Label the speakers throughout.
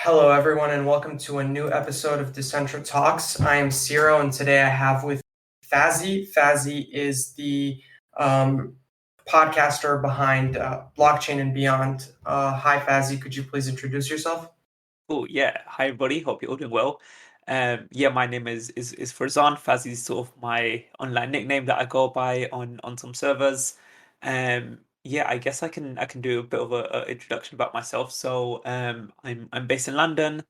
Speaker 1: Hello, everyone, and welcome to a new episode of Decentra Talks. I am Ciro, and today I have with Fazzy. Fazzy is the podcaster behind Blockchain and Beyond. Hi, Fazzy. Could you please introduce yourself?
Speaker 2: Oh yeah, hi everybody. Hope you're all doing well. My name is Farzan. Fazzy is sort of my online nickname that I go by on some servers. I guess I can do a bit of a introduction about myself. I'm based in London.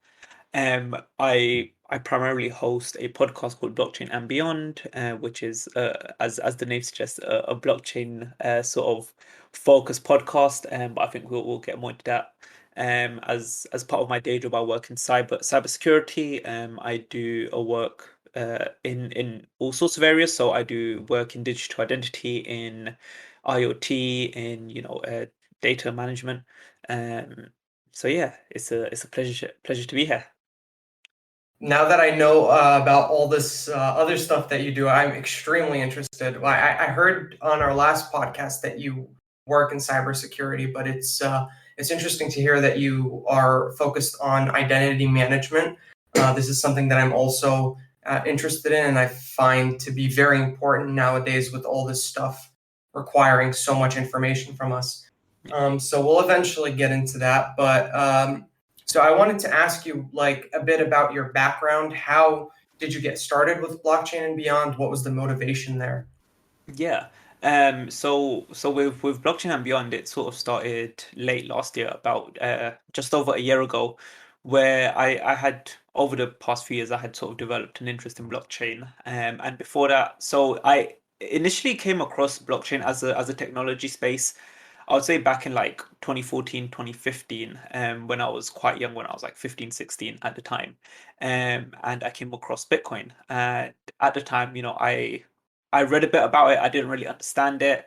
Speaker 2: I primarily host a podcast called Blockchain and Beyond, which is as the name suggests, a blockchain sort of focused podcast. But I think we'll get more into that. As part of my day job, I work in cybersecurity. I do a work in all sorts of areas. So I do work in digital identity, in IoT, in data management. Um, it's a pleasure to be here.
Speaker 1: Now that I know about all this other stuff that you do, I'm extremely interested. I heard on our last podcast that you work in cybersecurity, but it's interesting to hear that you are focused on identity management. This is something that I'm also interested in, and I find to be very important nowadays with all this stuff requiring so much information from us. So we'll eventually get into that, but so I wanted to ask you like a bit about your background. How did you get started with blockchain and beyond? What was the motivation there?
Speaker 2: Yeah. So with blockchain and beyond, it sort of started late last year, about just over a year ago, where I had over the past few years I had sort of developed an interest in blockchain. And before that, so I initially came across blockchain as a technology space. I would say back in like 2014, 2015, when I was quite young, when I was like 15, 16 at the time. And I came across Bitcoin. At the time, I read a bit about it. I didn't really understand it.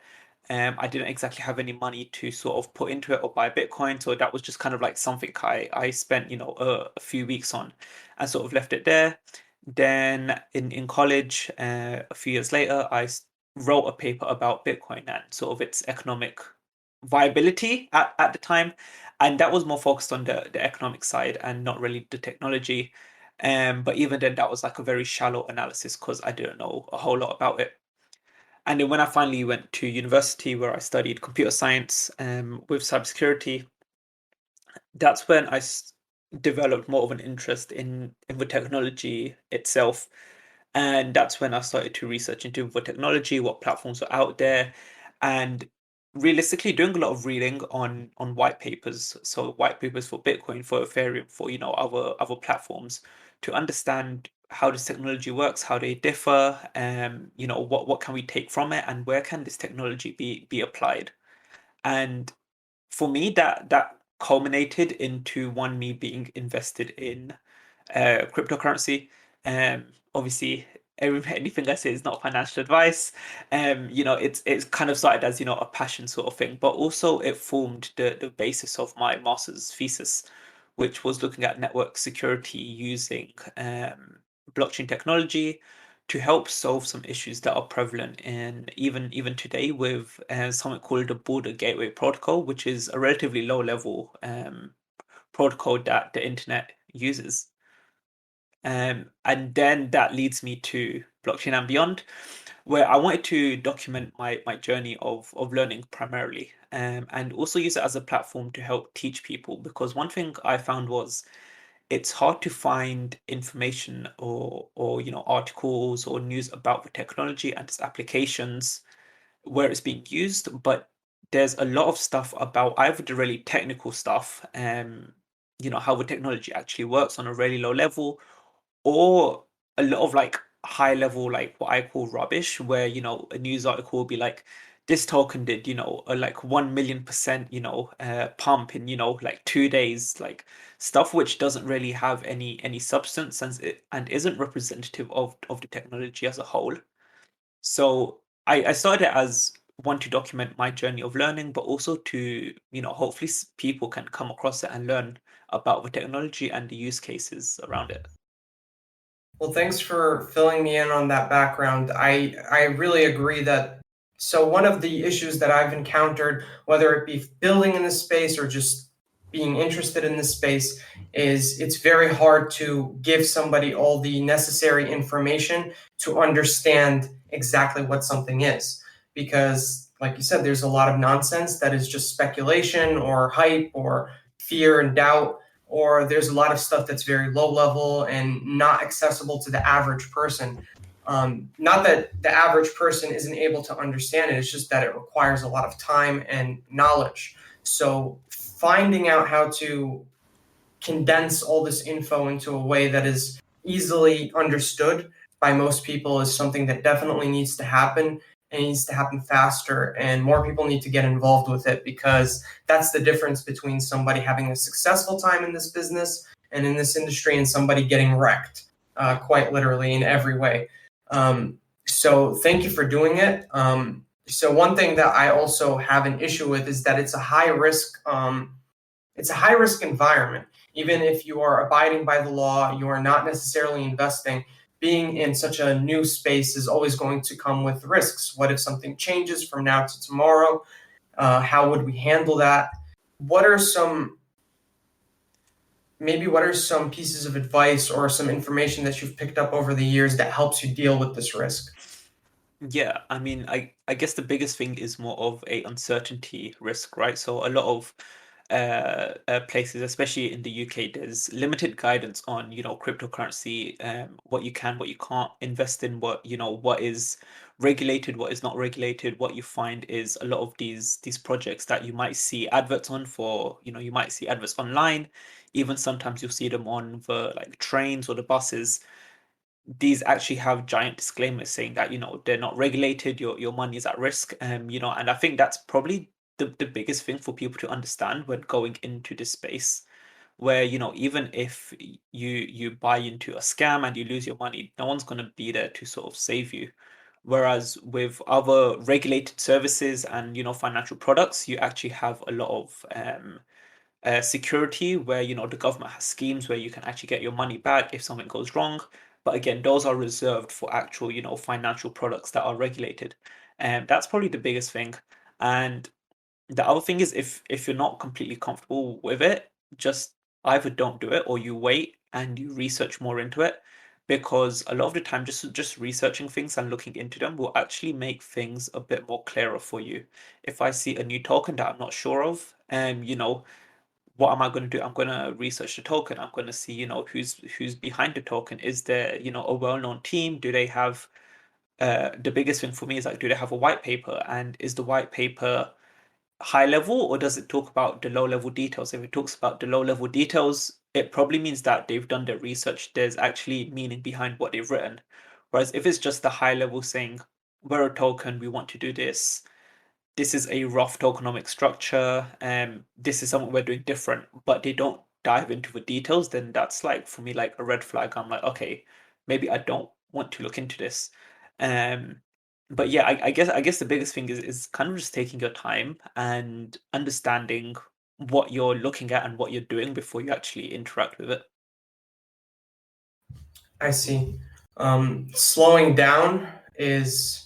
Speaker 2: I didn't exactly have any money to sort of put into it or buy Bitcoin, so that was just kind of like something I spent a few weeks on, and sort of left it there. Then in college, a few years later, wrote a paper about Bitcoin and sort of its economic viability at the time, and that was more focused on the economic side and not really the technology. But even then, that was like a very shallow analysis because I didn't know a whole lot about it. And then when I finally went to university where I studied computer science with cybersecurity, that's when developed more of an interest in the technology itself. And that's when I started to research into the technology, what platforms are out there, and realistically doing a lot of reading on white papers. So white papers for Bitcoin, for Ethereum, for other platforms, to understand how this technology works, how they differ, what can we take from it, and where can this technology be applied. And for me, that culminated into me being invested in cryptocurrency. Obviously, anything I say is not financial advice. It's kind of started as a passion sort of thing, but also it formed the basis of my master's thesis, which was looking at network security using blockchain technology to help solve some issues that are prevalent in even today with something called the Border Gateway Protocol, which is a relatively low level protocol that the internet uses. And then that leads me to blockchain and beyond, where I wanted to document my journey of learning primarily, and also use it as a platform to help teach people. Because one thing I found was it's hard to find information or articles or news about the technology and its applications where it's being used, but there's a lot of stuff about either the really technical stuff, how the technology actually works on a really low level, or a lot of like high level, like what I call rubbish, where a news article will be like, this token did a like 1 million%, pump in like 2 days, like stuff which doesn't really have any substance, and isn't representative of the technology as a whole. So I started it as one to document my journey of learning, but also to hopefully people can come across it and learn about the technology and the use cases around it.
Speaker 1: Well, thanks for filling me in on that background. I really agree that so one of the issues that I've encountered, whether it be building in this space or just being interested in this space is it's very hard to give somebody all the necessary information to understand exactly what something is. Because, like you said, there's a lot of nonsense that is just speculation or hype or fear and doubt, or there's a lot of stuff that's very low level and not accessible to the average person. Not that the average person isn't able to understand it, it's just that it requires a lot of time and knowledge. So finding out how to condense all this info into a way that is easily understood by most people is something that definitely needs to happen, and needs to happen faster, and more people need to get involved with it, because that's the difference between somebody having a successful time in this business and in this industry and somebody getting wrecked, quite literally in every way. So thank you for doing it. So one thing that I also have an issue with is that it's a high risk environment. Even if you are abiding by the law, you are not necessarily investing. Being in such a new space is always going to come with risks. What if something changes from now to tomorrow? How would we handle that? What are some what are some pieces of advice or some information that you've picked up over the years that helps you deal with this risk?
Speaker 2: Yeah, I mean, I guess the biggest thing is more of a uncertainty risk, right? So a lot of places, especially in the UK, there's limited guidance on, cryptocurrency, what you can, what you can't invest in, what is regulated, what is not regulated. What you find is a lot of these projects that you might see adverts on for, you might see adverts online, even sometimes you'll see them on the like trains or the buses. These actually have giant disclaimers saying that they're not regulated, your money is at risk, and I think that's probably the biggest thing for people to understand when going into this space, where even if you buy into a scam and you lose your money, no one's going to be there to sort of save you. Whereas with other regulated services and financial products, you actually have a lot of security, where the government has schemes where you can actually get your money back if something goes wrong. But again, those are reserved for actual financial products that are regulated, and that's probably the biggest thing. And the other thing is, if you're not completely comfortable with it, just either don't do it or you wait and you research more into it, because a lot of the time just researching things and looking into them will actually make things a bit more clearer for you. If I see a new token that I'm not sure of, what am I going to do? I'm going to research the token. I'm going to see, who's behind the token. Is there, a well-known team? Do they have the biggest thing for me is like, do they have a white paper? And is the white paper high level, or does it talk about the low level details? If it talks about the low level details, it probably means that they've done their research. There's actually meaning behind what they've written. Whereas if it's just the high level saying, we're a token, we want to do this is a rough tokenomic structure, this is something we're doing different, but they don't dive into the details, then that's like for me like a red flag. I'm like, okay, maybe I don't want to look into this. Um, but yeah, I guess the biggest thing is kind of just taking your time and understanding what you're looking at and what you're doing before you actually interact with it.
Speaker 1: I see. Slowing down is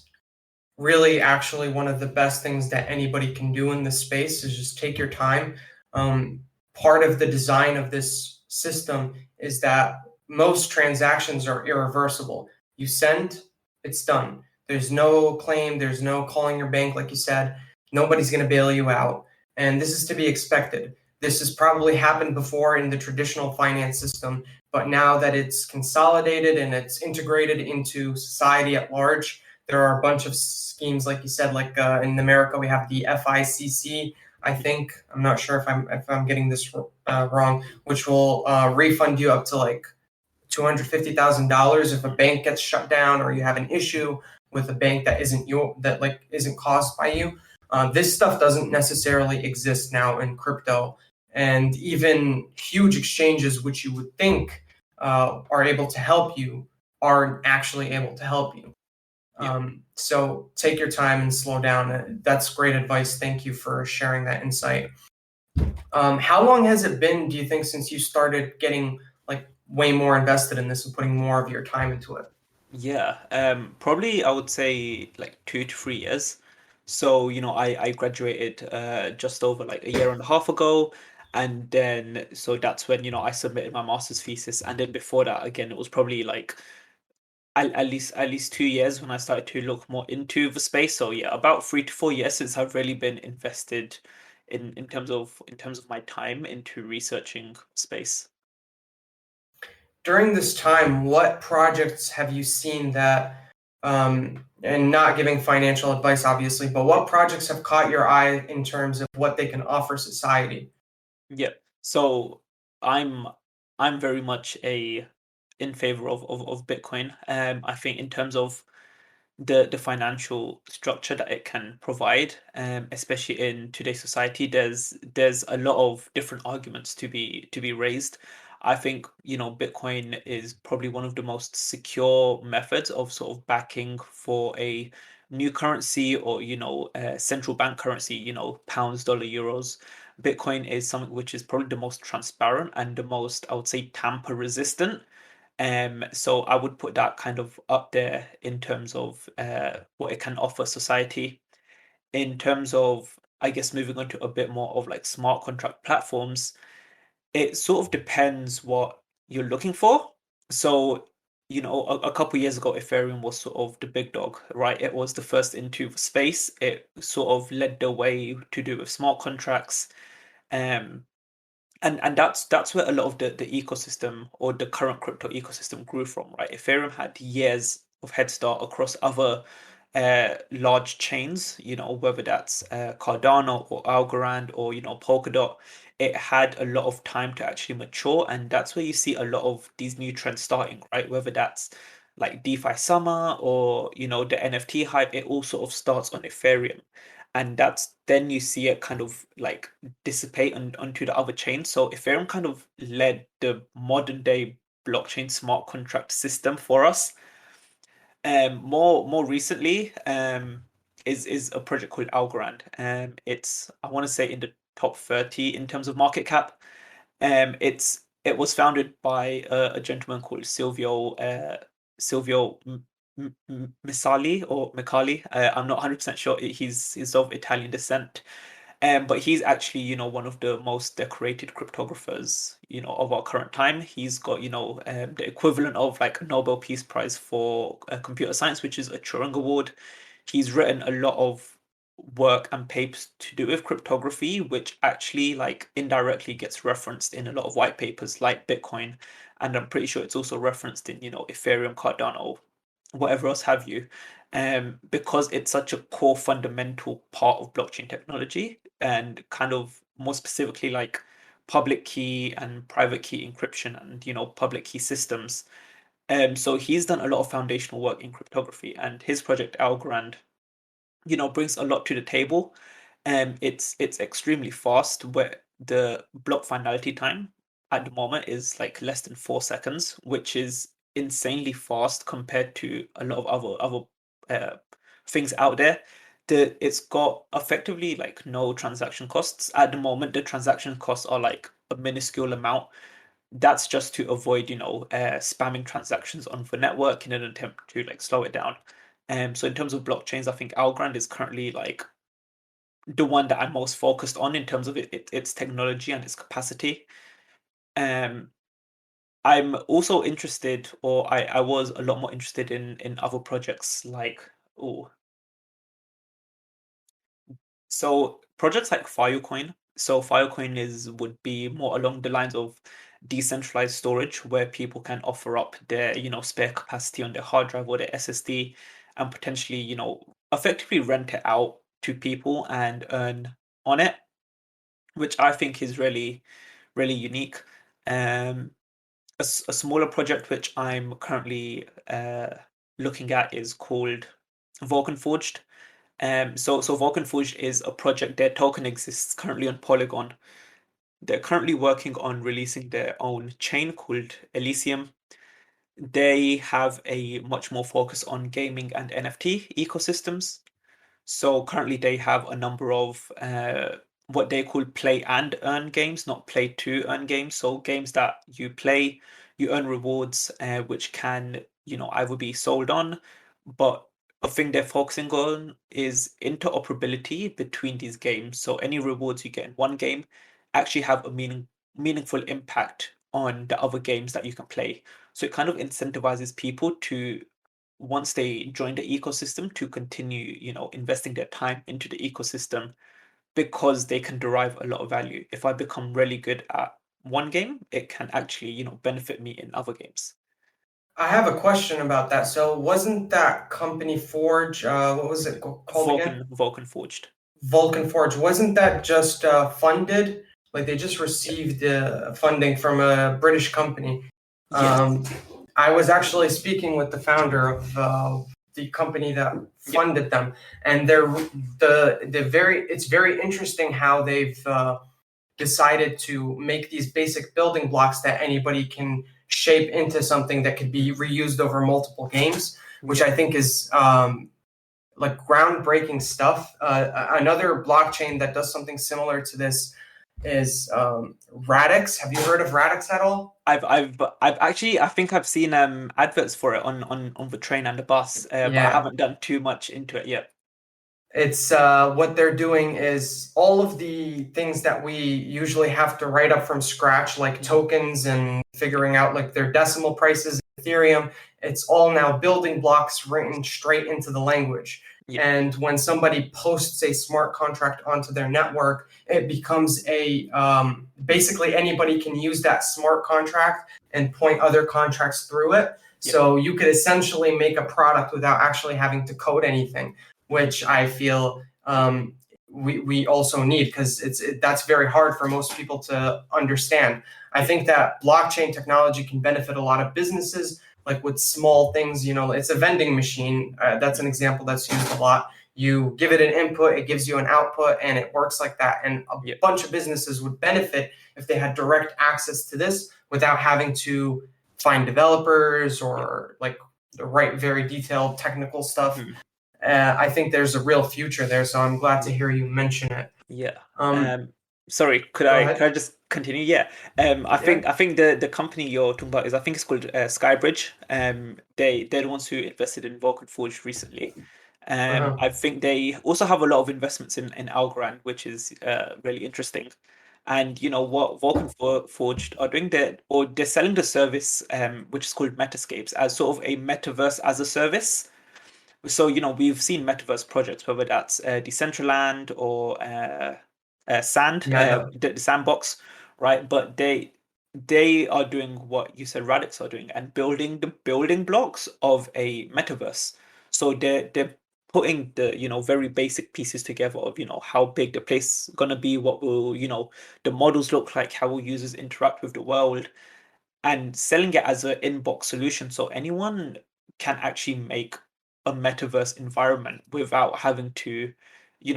Speaker 1: really actually one of the best things that anybody can do in this space, is just take your time. Um, Part of the design of this system is that most transactions are irreversible. You send, it's done. There's no claim, there's no calling your bank, like you said. Nobody's going to bail you out. And this is to be expected. This has probably happened before in the traditional finance system, but now that it's consolidated and it's integrated into society at large, there are a bunch of schemes, like you said, like in America we have the FICC. I think I'm not sure if I'm getting this wrong, which will refund you up to like $250,000 if a bank gets shut down or you have an issue with a bank that isn't caused by you. This stuff doesn't necessarily exist now in crypto, and even huge exchanges, which you would think are able to help you, aren't actually able to help you.
Speaker 2: Yeah.
Speaker 1: So take your time and slow down. That's great advice. Thank you for sharing that insight. How long has it been, do you think, since you started getting like way more invested in this and putting more of your time into it?
Speaker 2: Yeah, probably I would say like 2 to 3 years. So, I graduated just over like a year and a half ago, And then so that's when, I submitted my master's thesis. And then before that, again, it was probably like at least 2 years when I started to look more into the space. So yeah, about 3 to 4 years since I've really been invested in terms of my time into researching space.
Speaker 1: During this time, what projects have you seen that, and not giving financial advice, obviously, but what projects have caught your eye in terms of what they can offer society?
Speaker 2: Yeah. So I'm I'm very much a in favor of Bitcoin. I think in terms of the financial structure that it can provide, especially in today's society, there's a lot of different arguments to be raised. I think, Bitcoin is probably one of the most secure methods of sort of backing for a new currency, or central bank currency, pounds, dollar, euros. Bitcoin is something which is probably the most transparent and the most, I would say, tamper resistant. So I would put that kind of up there in terms of what it can offer society. In terms of, I guess, moving on to a bit more of like smart contract platforms, it sort of depends what you're looking for. So, a couple years ago, Ethereum was sort of the big dog, right? It was the first into the space. It sort of led the way to do with smart contracts. Um, and that's where a lot of the ecosystem, or the current crypto ecosystem, grew from, right? Ethereum had years of head start across other large chains, whether that's Cardano or Algorand or Polkadot. It had a lot of time to actually mature, and that's where you see a lot of these new trends starting, right? Whether that's like DeFi summer, or the NFT hype, it all sort of starts on Ethereum. And that's then you see it kind of like dissipate onto the other chains. So Ethereum kind of led the modern day blockchain smart contract system for us. More recently, is a project called Algorand. It's, I want to say, in the top 30 in terms of market cap. It was founded by a gentleman called Silvio Misali, or Micali. I'm not 100% sure. He's of Italian descent. But he's actually, one of the most decorated cryptographers, of our current time. He's got, the equivalent of like a Nobel Peace Prize for computer science, which is a Turing Award. He's written a lot of work and papers to do with cryptography, which actually like indirectly gets referenced in a lot of white papers like Bitcoin. And I'm pretty sure it's also referenced in, Ethereum, Cardano, whatever else have you. Because it's such a core fundamental part of blockchain technology, and kind of more specifically like public key and private key encryption, and public key systems. So he's done a lot of foundational work in cryptography, and his project Algorand, brings a lot to the table. It's extremely fast, where the block finality time at the moment is like less than 4 seconds, which is insanely fast compared to a lot of other uh, things out there. It's got effectively like no transaction costs at the moment. The transaction costs are like a minuscule amount. That's just to avoid, spamming transactions on the network in an attempt to like slow it down. So in terms of blockchains, I think Algorand is currently like the one that I'm most focused on in terms of its technology and its capacity. Um, I'm also interested, or I was a lot more interested in other projects like, oh, so projects like Filecoin. So Filecoin would be more along the lines of decentralized storage, where people can offer up their, spare capacity on their hard drive or their SSD, and potentially, effectively rent it out to people and earn on it, which I think is really, really unique. Um, a smaller project which I'm currently looking at is called Vulcan Forged. So Vulcan Forge is a project. Their token exists currently on Polygon. They're currently working on releasing their own chain called Elysium. They have a much more focus on gaming and NFT ecosystems. So currently they have a number of what they call play and earn games, not play to earn games. So games that you play, you earn rewards, which can, either be sold on, but a thing they're focusing on is interoperability between these games. So any rewards you get in one game, actually have a meaningful impact on the other games that you can play. So it kind of incentivizes people to, once they join the ecosystem, to continue, investing their time into the ecosystem because they can derive a lot of value. If I become really good at one game, it can actually, benefit me in other games.
Speaker 1: I have a question about that. So wasn't that company Forge, what was it called again?
Speaker 2: Vulcan Forged.
Speaker 1: Vulcan Forge, wasn't that just funded? Like they just received funding from a British company.
Speaker 2: Yes.
Speaker 1: Um, I was actually speaking with the founder of the company that
Speaker 2: Yep.
Speaker 1: funded them, and it's very interesting how they've decided to make these basic building blocks that anybody can shape into something that could be reused over multiple games, which I think is like groundbreaking stuff. Another blockchain that does something similar to this is Radix. Have you heard of Radix at all?
Speaker 2: I've actually, I think I've seen adverts for it on the train and the bus, but I
Speaker 1: Yeah.
Speaker 2: haven't done too much into it yet.
Speaker 1: It's what they're doing is all of the things that we usually have to write up from scratch, like tokens and figuring out like their decimal prices in Ethereum. It's all now building blocks written straight into the language.
Speaker 2: Yeah.
Speaker 1: And when somebody posts a smart contract onto their network, it becomes a basically anybody can use that smart contract and point other contracts through it.
Speaker 2: Yeah.
Speaker 1: So you could essentially make a product without actually having to code anything, which I feel we also need because that's very hard for most people to understand. I think that blockchain technology can benefit a lot of businesses, like with small things. It's a vending machine. That's an example that's used a lot. You give it an input, it gives you an output, and it works like that. And a
Speaker 2: Yeah.
Speaker 1: bunch of businesses would benefit if they had direct access to this without having to find developers or like the right, very detailed technical stuff.
Speaker 2: Mhm.
Speaker 1: I think there's a real future there, so I'm glad to hear you mention it.
Speaker 2: Yeah.
Speaker 1: Um,
Speaker 2: Sorry, could
Speaker 1: Go
Speaker 2: I
Speaker 1: ahead.
Speaker 2: just continue? Yeah.
Speaker 1: Yeah.
Speaker 2: I think the company you're talking about is, I think it's called Skybridge. They're the ones who invested in Vulcan Forge recently.
Speaker 1: Uh-huh.
Speaker 2: I think they also have a lot of investments in Algorand, which is really interesting. And you know what Forged are doing, they're selling the service, which is called Metascapes, as sort of a metaverse as a service. So, we've seen metaverse projects, whether that's Decentraland or Sand,
Speaker 1: Yeah.
Speaker 2: the Sandbox, right? But they are doing what you said Radix are doing, and building the building blocks of a metaverse. So they're putting the, very basic pieces together of, how big the place gonna be, what will, the models look like, how will users interact with the world, and selling it as an inbox solution, so anyone can actually make a metaverse environment without having to,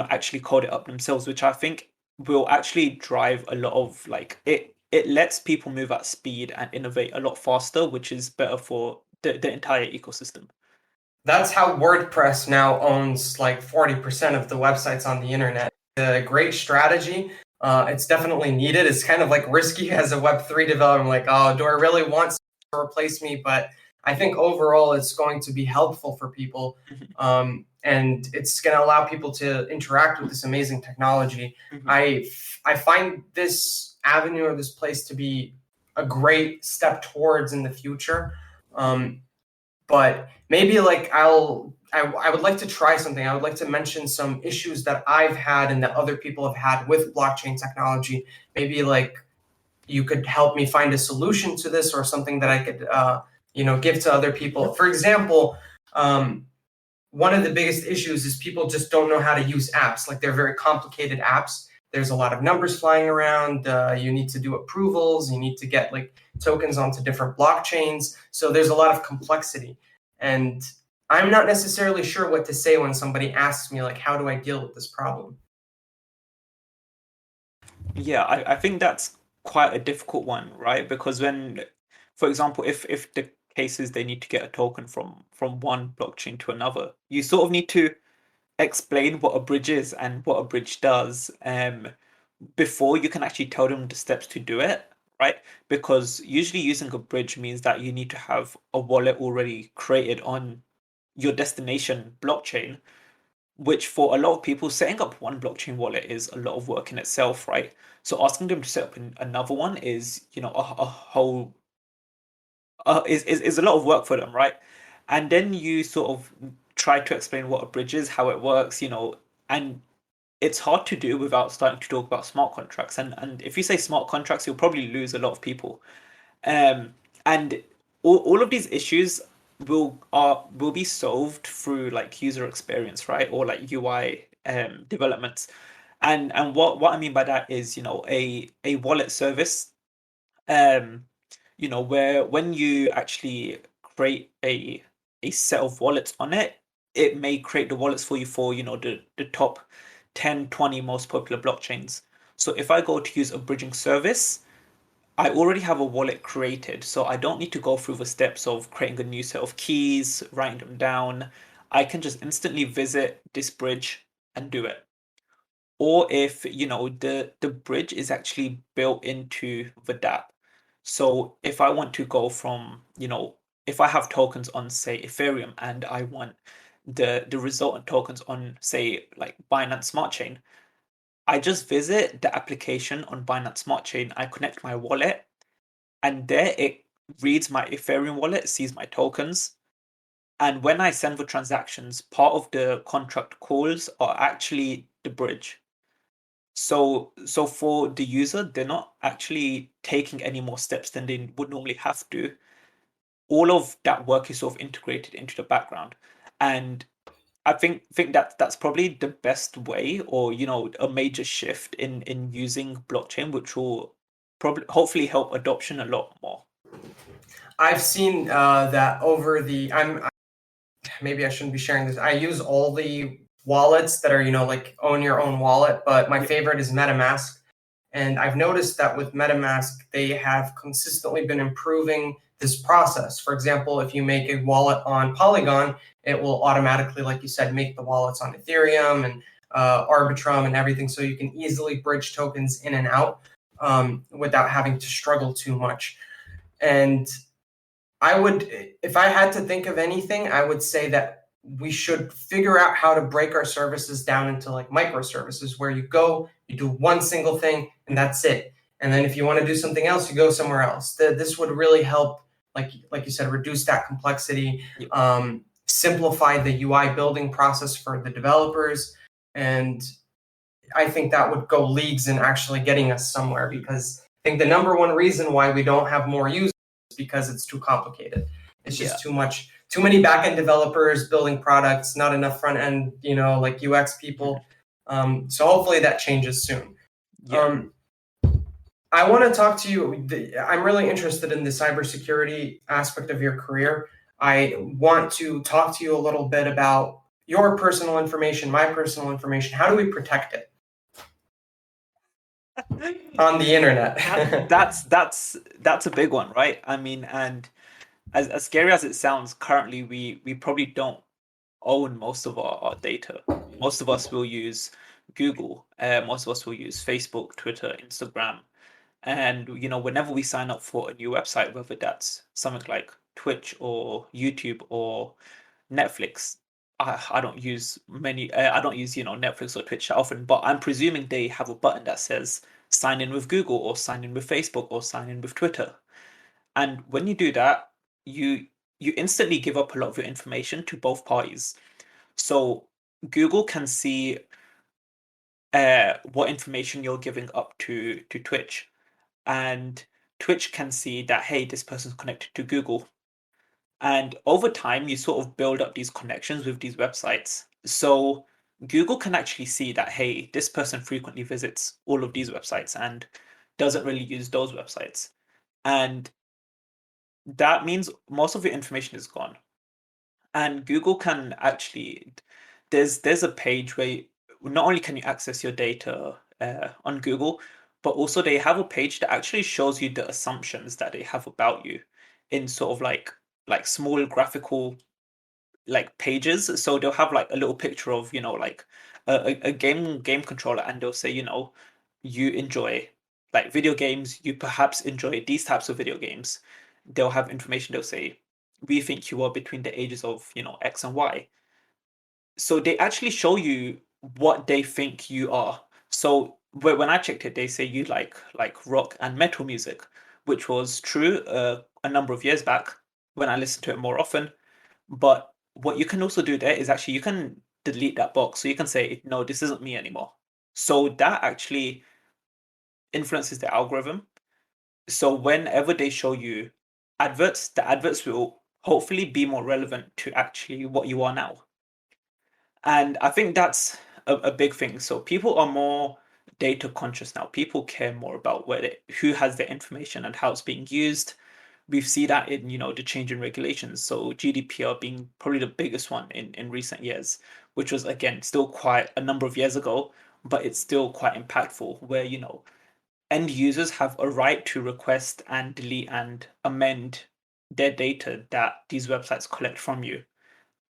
Speaker 2: actually code it up themselves, which I think will actually drive a lot of, like, it lets people move at speed and innovate a lot faster, which is better for the entire ecosystem.
Speaker 1: That's how WordPress now owns like 40% of the websites on the internet. A great strategy. It's definitely needed. It's kind of like risky as a Web3 developer. I'm like, oh, do I really want to replace me? But I think overall it's going to be helpful for people.
Speaker 2: Mhm,
Speaker 1: And it's going to allow people to interact with this amazing technology.
Speaker 2: mhm.
Speaker 1: I find this avenue or this place to be a great step towards in the future. But maybe like I would like to try something. I would like to mention some issues that I've had and that other people have had with blockchain technology. Maybe like you could help me find a solution to this or something that I could give to other people. For example, one of the biggest issues is people just don't know how to use apps. Like they're very complicated apps. There's a lot of numbers flying around. You need to do approvals. You need to get like tokens onto different blockchains. So there's a lot of complexity. And I'm not necessarily sure what to say when somebody asks me like, how do I deal with this problem?
Speaker 2: Yeah, I think that's quite a difficult one, right? Because when, for example, if the case is they need to get a token from one blockchain to another, you sort of need to explain what a bridge is and what a bridge does, before you can actually tell them the steps to do it, right? Because usually using a bridge means that you need to have a wallet already created on your destination blockchain, which for a lot of people, setting up one blockchain wallet is a lot of work in itself, right? So asking them to set up another one is, a whole is a lot of work for them, right? And then you sort of try to explain what a bridge is, how it works, and it's hard to do without starting to talk about smart contracts. And if you say smart contracts, you'll probably lose a lot of people. And all of these issues will be solved through like user experience, right? Or like UI developments. And what I mean by that is, a wallet service, um, where when you actually create a set of wallets on it, it may create the wallets for you for, the top 10, 20 most popular blockchains. So if I go to use a bridging service, I already have a wallet created, so I don't need to go through the steps of creating a new set of keys, writing them down. I can just instantly visit this bridge and do it. Or if, the bridge is actually built into the dApp. So if I want to go from, if I have tokens on, say, Ethereum and I want the resultant tokens on, say, like Binance Smart Chain, I just visit the application on Binance Smart Chain, I connect my wallet, and there it reads my Ethereum wallet, sees my tokens, and when I send the transactions, part of the contract calls are actually the bridge. So for the user, they're not actually taking any more steps than they would normally have to. All of that work is sort of integrated into the background, and I think that that's probably the best way, or a major shift in using blockchain, which will probably hopefully help adoption a lot more.
Speaker 1: I've seen that over the. Maybe I shouldn't be sharing this. I use all the wallets that are, like own your own wallet, but my
Speaker 2: Yeah.
Speaker 1: favorite is MetaMask. And I've noticed that with MetaMask, they have consistently been improving this process. For example, if you make a wallet on Polygon, it will automatically, like you said, make the wallets on Ethereum and Arbitrum and everything. So you can easily bridge tokens in and out without having to struggle too much. And I would, if I had to think of anything, I would say that we should figure out how to break our services down into like microservices where you go, you do one single thing, and that's it. And then if you want to do something else, you go somewhere else. This would really help, like you said, reduce that complexity,
Speaker 2: Yeah.
Speaker 1: simplify the UI building process for the developers, and I think that would go leagues in actually getting us somewhere because I think the number one reason why we don't have more users is because it's too complicated. It's
Speaker 2: Yeah.
Speaker 1: just too much, too many back-end developers building products, not enough front-end, like UX people. So hopefully that changes soon.
Speaker 2: Yeah.
Speaker 1: I want to talk to you. I'm really interested in the cybersecurity aspect of your career. I want to talk to you a little bit about your personal information, my personal information. How do we protect it on the internet?
Speaker 2: That's a big one, right? I mean, and as scary as it sounds, currently we probably don't own most of our data. Most of us will use Google. Most of us will use Facebook, Twitter, Instagram. And whenever we sign up for a new website, whether that's something like Twitch or YouTube or Netflix, I don't use many. I don't use Netflix or Twitch often, but I'm presuming they have a button that says sign in with Google or sign in with Facebook or sign in with Twitter. And when you do that, you you instantly give up a lot of your information to both parties. So Google can see what information you're giving up to Twitch, and Twitch can see that, hey, this person's connected to Google. And over time, you sort of build up these connections with these websites. So Google can actually see that, hey, this person frequently visits all of these websites and doesn't really use those websites. And that means most of your information is gone. And Google can actually, there's a page where not only can you access your data on Google, but also they have a page that actually shows you the assumptions that they have about you in sort of like small graphical like pages. So they'll have like a little picture of like a game controller, and they'll say you enjoy like video games. You perhaps enjoy these types of video games. They'll have information. They'll say we think you are between the ages of X and Y. So they actually show you what they think you are. So when I checked it, they say you like rock and metal music, which was true a number of years back when I listened to it more often. But what you can also do there is actually you can delete that box. So you can say, no, this isn't me anymore. So that actually influences the algorithm. So whenever they show you adverts, the adverts will hopefully be more relevant to actually what you are now. And I think that's a big thing. So people are more data conscious now. People care more about who has their information and how it's being used. We've seen that in, the change in regulations. So GDPR being probably the biggest one in recent years, which was again still quite a number of years ago, but it's still quite impactful where, end users have a right to request and delete and amend their data that these websites collect from you.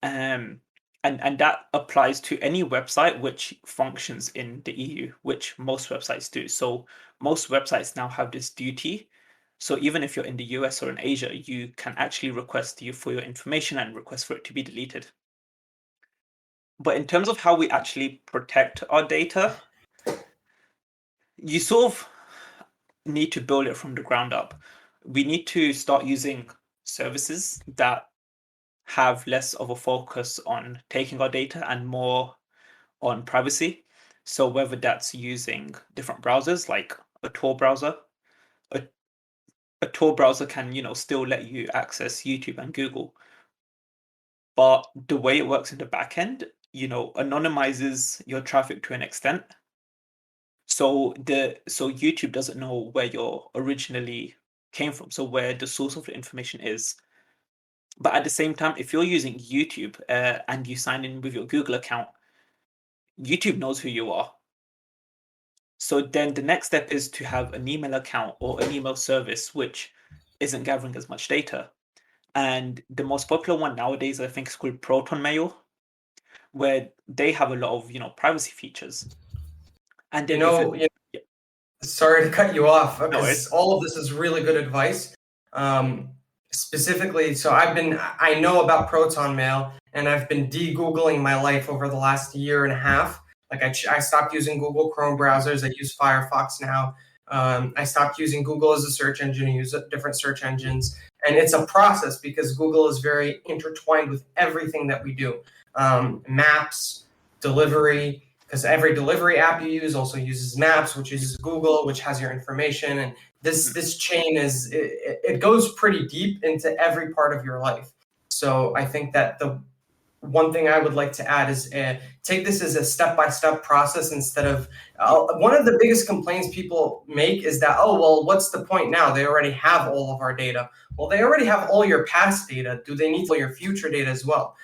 Speaker 2: Um, and that applies to any website which functions in the EU, which most websites do. So most websites now have this duty. So even if you're in the US or in Asia, you can actually request you for your information and request for it to be deleted. But in terms of how we actually protect our data, you sort of need to build it from the ground up. We need to start using services that have less of a focus on taking our data and more on privacy. So whether that's using different browsers like a Tor browser, a, a Tor browser can, still let you access YouTube and Google. But the way it works in the back end, anonymizes your traffic to an extent. So YouTube doesn't know where you're originally came from, so where the source of the information is. But at the same time, if you're using YouTube and you sign in with your Google account, YouTube knows who you are. So then the next step is to have an email account or an email service which isn't gathering as much data. And the most popular one nowadays, I think, is called Proton Mail, where they have a lot of privacy features. And
Speaker 1: You
Speaker 2: then if
Speaker 1: know,
Speaker 2: it, yeah,
Speaker 1: Sorry to cut you off
Speaker 2: no
Speaker 1: because
Speaker 2: worries.
Speaker 1: all of this is really good advice. Specifically, so I know about Proton Mail and I've been de-Googling my life over the last year and a half. Like I stopped using Google Chrome browsers. I use Firefox now. I stopped using Google as a search engine and use different search engines. And it's a process because Google is very intertwined with everything that we do. Maps, delivery, because every delivery app you use also uses Maps, which uses Google, which has your information, and
Speaker 2: Mhm.
Speaker 1: this chain it goes pretty deep into every part of your life. So I think that the one thing I would like to add is take this as a step-by-step process instead of one of the biggest complaints people make is that, oh, well, what's the point now? They already have all of our data. Well, they already have all your past data. Do they need all your future data as well?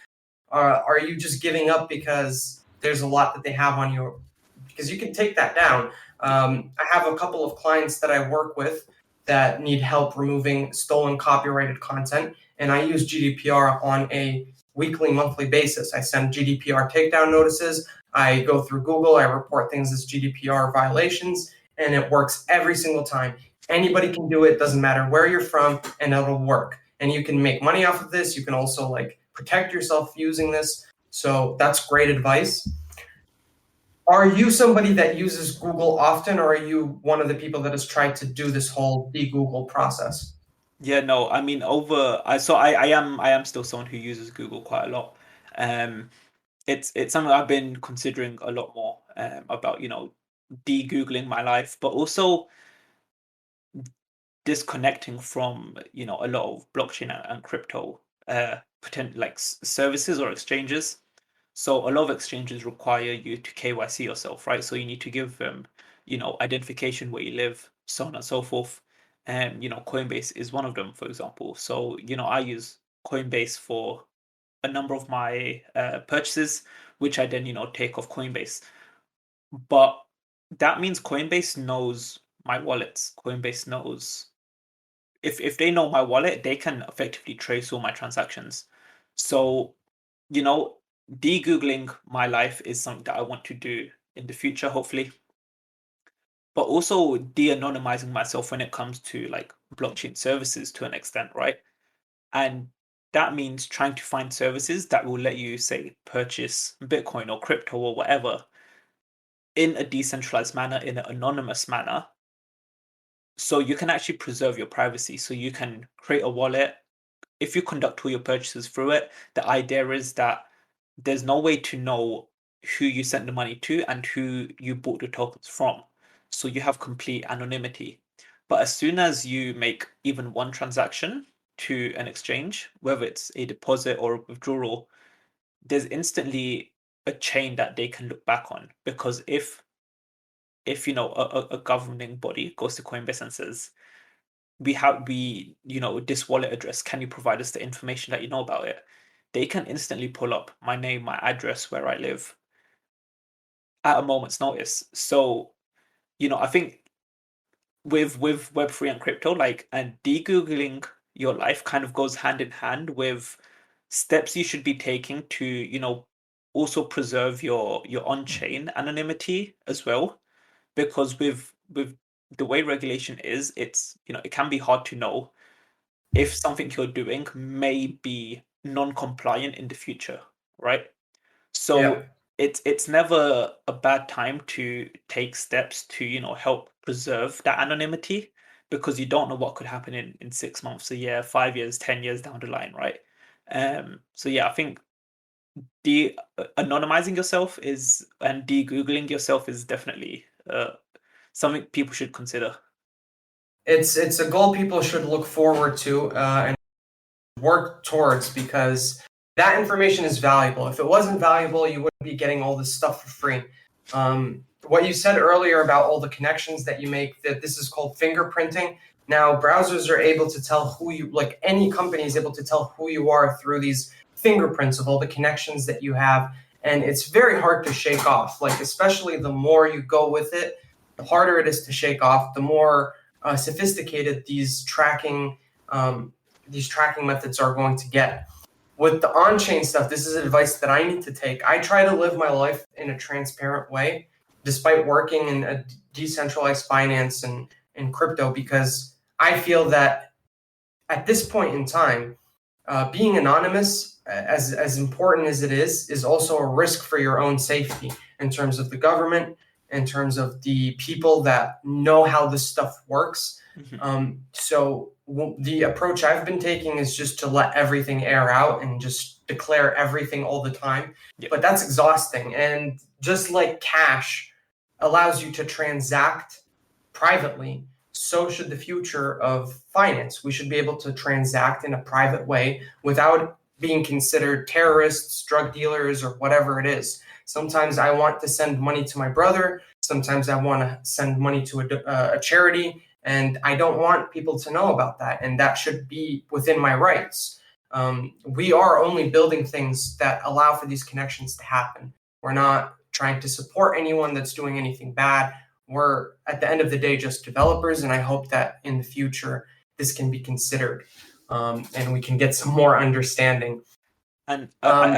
Speaker 1: Are you just giving up because there's a lot that they have on you? Because you can take that down. I have a couple of clients that I work with that need help removing stolen copyrighted content, and I use GDPR on a weekly, monthly basis. I send GDPR takedown notices. I go through Google. I report things as GDPR violations, and it works every single time. Anybody can do it. Doesn't matter where you're from, and it'll work. And you can make money off of this. You can also like protect yourself using this. So that's great advice. Are you somebody that uses Google often, or are you one of the people that has tried to do this whole de-Google process?
Speaker 2: Yeah, no, I mean I am still someone who uses Google quite a lot. Um, it's something I've been considering a lot more about de-Googling my life, but also disconnecting from a lot of blockchain and crypto potent like services or exchanges. So a lot of exchanges require you to KYC yourself, right? So you need to give them identification where you live, so on and so forth. And Coinbase is one of them, for example. So I use Coinbase for a number of my purchases, which I then take off Coinbase. But that means Coinbase knows my wallets. Coinbase knows if they know my wallet, they can effectively trace all my transactions. So, you know, de-Googling my life is something that I want to do in the future, hopefully. But also de-anonymizing myself when it comes to like blockchain services to an extent, right? And that means trying to find services that will let you, say, purchase Bitcoin or crypto or whatever in a decentralized manner, in an anonymous manner, so you can actually preserve your privacy. So you can create a wallet. If you conduct all your purchases through it, the idea is that there's no way to know who you sent the money to and who you bought the tokens from. So you have complete anonymity. But as soon as you make even one transaction to an exchange, whether it's a deposit or a withdrawal, there's instantly a chain that they can look back on. Because if a governing body goes to Coinbase and says, this wallet address, can you provide us the information that you know about it? They can instantly pull up my name, my address, where I live at a moment's notice. So, I think with Web3 and crypto, like, and de-googling your life kind of goes hand in hand with steps you should be taking to, also preserve your on-chain anonymity as well. Because with the way regulation is, it can be hard to know if something you're doing may be non-compliant in the future, right?
Speaker 1: Yeah.
Speaker 2: So it's never a bad time to take steps to, help preserve that anonymity, because you don't know what could happen in 6 months, a year, 5 years, 10 years down the line, right? So yeah, I think de anonymizing yourself is and de-googling yourself is definitely something people should consider.
Speaker 1: It's a goal people should look forward to and work towards, because that information is valuable. If it wasn't valuable, you wouldn't be getting all this stuff for free. What you said earlier about all the connections that you make, that this is called fingerprinting. Now, browsers are able to tell who you, like any company is able to tell who you are through these fingerprints of all the connections that you have. And it's very hard to shake off. Like, especially the more you go with it, the harder it is to shake off, the more sophisticated these tracking methods are going to get. With the on-chain stuff, this is advice that I need to take. I try to live my life in a transparent way, despite working in a decentralized finance and crypto, because I feel that at this point in time, being anonymous, as important as it is also a risk for your own safety in terms of the government, in terms of the people that know how this stuff works.
Speaker 2: Mhm.
Speaker 1: So the approach I've been taking is just to let everything air out and just declare everything all the time.
Speaker 2: Yeah.
Speaker 1: But that's exhausting. And just like cash allows you to transact privately, so should the future of finance. We should be able to transact in a private way without being considered terrorists, drug dealers, or whatever it is. Sometimes I want to send money to my brother. Sometimes I want to send money to a charity, and I don't want people to know about that. And that should be within my rights. We are only building things that allow for these connections to happen. We're not trying to support anyone that's doing anything bad. We're at the end of the day just developers, and I hope that in the future this can be considered, and we can get some more understanding.
Speaker 2: And
Speaker 1: Um,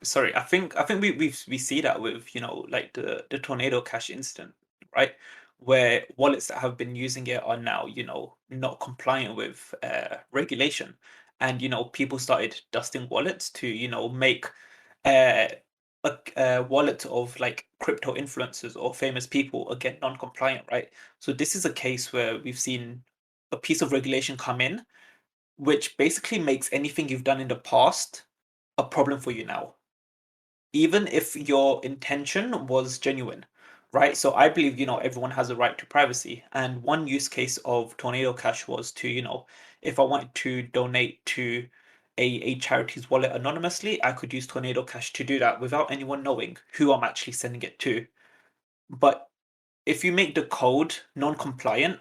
Speaker 2: sorry, I think we see that with, like the tornado cash incident, right? Where wallets that have been using it are now, not compliant with regulation, and people started dusting wallets to, make uh, a wallet of like crypto influencers or famous people again non-compliant, right? So this is a case where we've seen a piece of regulation come in, which basically makes anything you've done in the past a problem for you now, even if your intention was genuine, right? So I believe, everyone has a right to privacy. And one use case of Tornado Cash was to, if I wanted to donate to a charity's wallet anonymously, I could use Tornado Cash to do that without anyone knowing who I'm actually sending it to. But if you make the code non-compliant,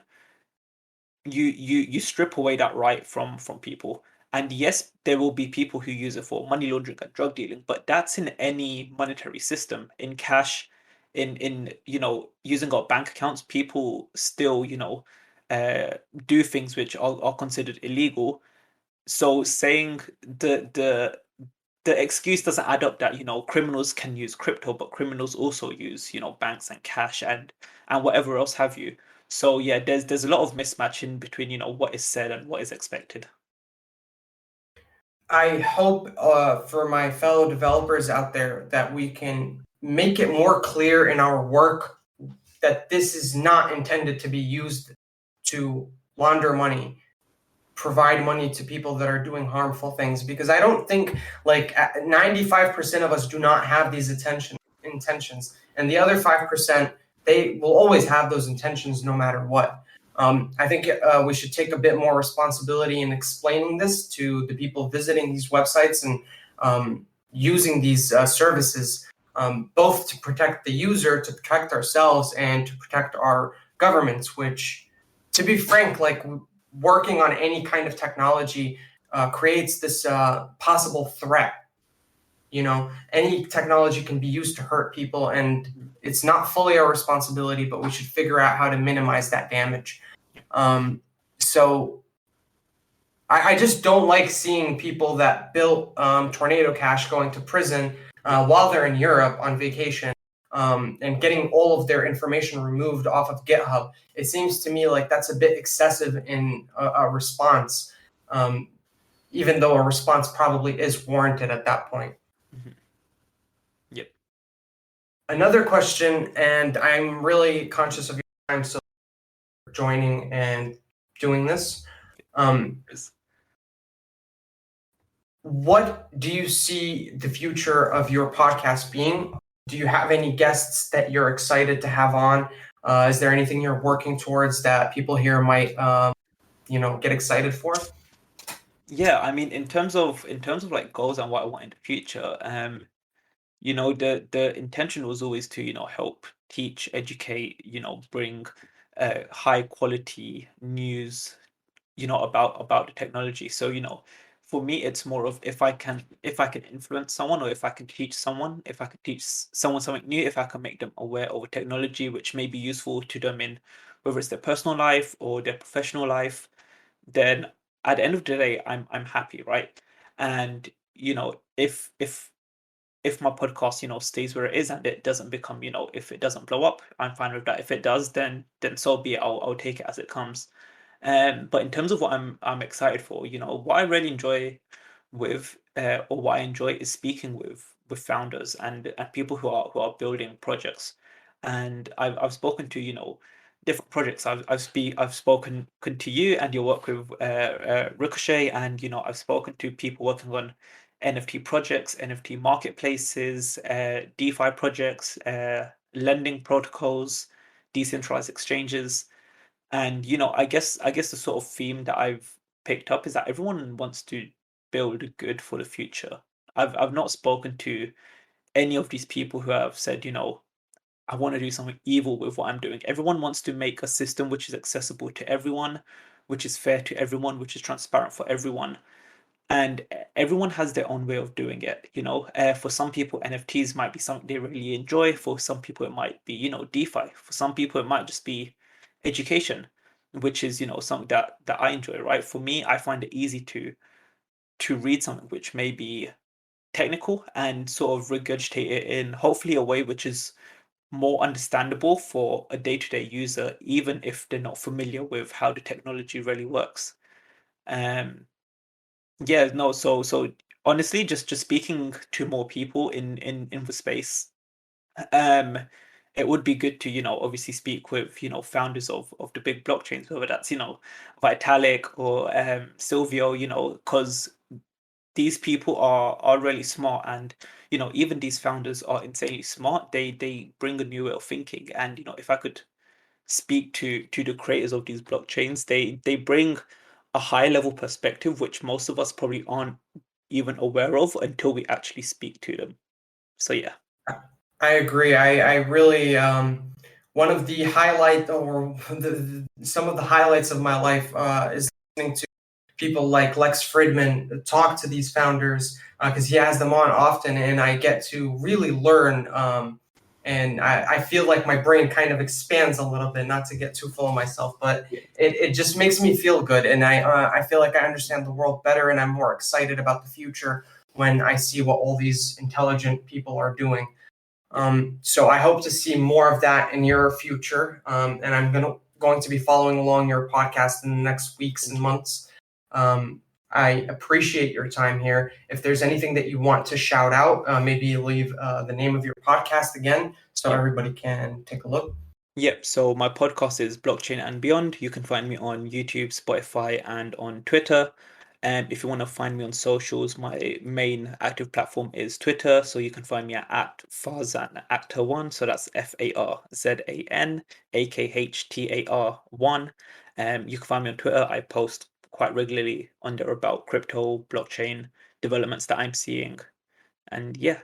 Speaker 2: you strip away that right from people. And yes, there will be people who use it for money laundering and drug dealing, but that's in any monetary system. In cash, in using our bank accounts, people still uh, do things which are considered illegal. So saying the excuse doesn't add up that criminals can use crypto, but criminals also use banks and cash and whatever else have you. So yeah, there's a lot of mismatch in between what is said and what is expected.
Speaker 1: I hope for my fellow developers out there that we can make it more clear in our work that this is not intended to be used to launder money, provide money to people that are doing harmful things, because I don't think, like, 95% of us do not have these intentions, and the other 5%, they will always have those intentions no matter what. I think we should take a bit more responsibility in explaining this to the people visiting these websites and using these services, both to protect the user, to protect ourselves, and to protect our governments, which, to be frank, like, working on any kind of technology creates this possible threat. Any technology can be used to hurt people, and it's not fully our responsibility, but we should figure out how to minimize that damage. So I just don't like seeing people that built Tornado Cash going to prison while they're in Europe on vacation, and getting all of their information removed off of GitHub. It seems to me like that's a bit excessive in a response, even though a response probably is warranted at that point.
Speaker 2: Yep.
Speaker 1: Another question, and I'm really conscious of your time, so joining and doing this. What do you see the future of your podcast being? Do you have any guests that you're excited to have on? Is there anything you're working towards that people here might, get excited for?
Speaker 2: Yeah, I mean, in terms of like goals and what I want in the future, the intention was always to, help teach, educate, bring high quality news, about the technology. So, for me, it's more of if I can influence someone, or if I can teach someone, if I can teach someone something new, if I can make them aware of a technology which may be useful to them in whether it's their personal life or their professional life, then at the end of the day, I'm happy, right? And if my podcast, stays where it is and it doesn't become, if it doesn't blow up, I'm fine with that. If it does, then so be it. I'll take it as it comes. But in terms of what I'm excited for, what I really enjoy or what I enjoy is speaking with founders and people who are building projects. And I've spoken to, different projects. I've spoken to you and your work with Ricochet, and I've spoken to people working on NFT projects, NFT marketplaces, DeFi projects, lending protocols, decentralized exchanges. And I guess the sort of theme that I've picked up is that everyone wants to build good for the future. I've not spoken to any of these people who have said, I want to do something evil with what I'm doing. Everyone wants to make a system which is accessible to everyone, which is fair to everyone, which is transparent for everyone. And everyone has their own way of doing it. For some people, NFTs might be something they really enjoy. For some people, it might be, DeFi. For some people, it might just be education, which is, something that I enjoy, right? For me, I find it easy to read something which may be technical and sort of regurgitate it in hopefully a way which is more understandable for a day-to-day user, even if they're not familiar with how the technology really works. Um, yeah, no, so honestly, just speaking to more people in the space, um, it would be good to, obviously speak with, founders of the big blockchains, whether that's, Vitalik or Silvio, because these people are really smart, and even these founders are insanely smart. They bring a new way of thinking, and if I could speak to the creators of these blockchains, they bring a high level perspective which most of us probably aren't even aware of until we actually speak to them. So yeah.
Speaker 1: I agree. I really, one of the highlight, or some of the highlights of my life is listening to people like Lex Fridman talk to these founders, because he has them on often, and I get to really learn. And I feel like my brain kind of expands a little bit, not to get too full of myself, but it just makes me feel good. And I feel like I understand the world better, and I'm more excited about the future when I see what all these intelligent people are doing. So I hope to see more of that in your future, and I'm going to be following along your podcast in the next weeks and months. I appreciate your time here. If there's anything that you want to shout out, maybe leave the name of your podcast again so
Speaker 2: Yep.
Speaker 1: everybody can take a look.
Speaker 2: Yep. So my podcast is Blockchain and Beyond. You can find me on YouTube, Spotify, and on Twitter. And if you want to find me on socials, my main active platform is Twitter. So you can find me at Farzan Akhtar1. So that's FARZANAKHTAR1. You can find me on Twitter. I post quite regularly under about crypto, blockchain developments that I'm seeing. And yeah.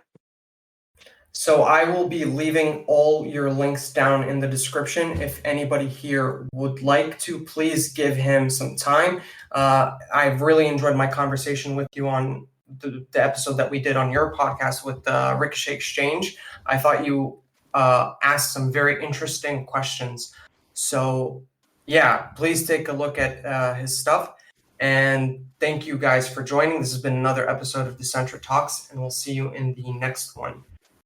Speaker 1: So I will be leaving all your links down in the description. If anybody here would like to, please give him some time. I've really enjoyed my conversation with you on the episode that we did on your podcast with Ricochet Exchange. I thought you asked some very interesting questions. So yeah, please take a look at his stuff. And thank you guys for joining. This has been another episode of Decentra Talks, and we'll see you in the next one.